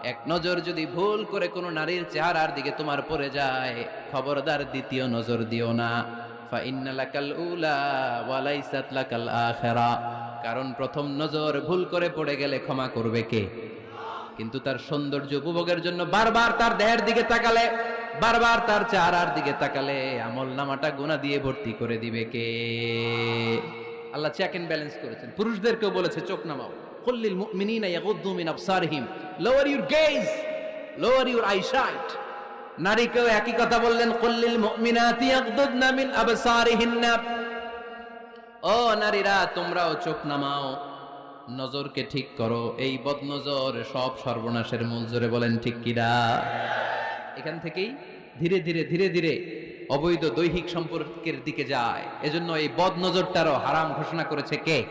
এক নজর যদি ভুল করে কোনো নারীর চেহারার দিকে তোমার পড়ে যায়, খবরদার দ্বিতীয় নজর দিও না। ফা ইন্না লাকাল উলা ওয়া লাইসাত লাকাল আখিরা। কারণ প্রথম নজর ভুল করে পড়ে গেলে ক্ষমা করবে কে? কিন্তু তার সৌন্দর্য উপভোগের জন্য বারবার তার দেহের দিকে তাকালে, বারবার তার চেহারার দিকে তাকালে আমলনামাটা গুনাহ দিয়ে ভর্তি করে দিবে কে? আল্লাহ চেক এন্ড ব্যালেন্স করেছেন। পুরুষদেরকেও বলেছে চোখ নামাও। কুল্লিল মুমিনিনা ইয়াগুদ্দু মিন আবসারিহিম, lower your gaze, lower your eyesight. নারীকেও একই কথা বললেন, কুল্লিল মুমিনাতি ইয়াগুদ্দুনা মিন আবসারিহিন্না। ও নারীরা, তোমরাও চোখ নামাও, নজরকে ঠিক করো। এই বদনজর সব সর্বনাশের মূল। জোরে বলেন ঠিক কিনা? এখান থেকেই ধীরে ধীরে ধীরে ধীরে অবৈধ দৈহিক সম্পর্কের দিকে যায়। এজন্য এই বদনজরটারও হারাম ঘোষণা করেছে কে?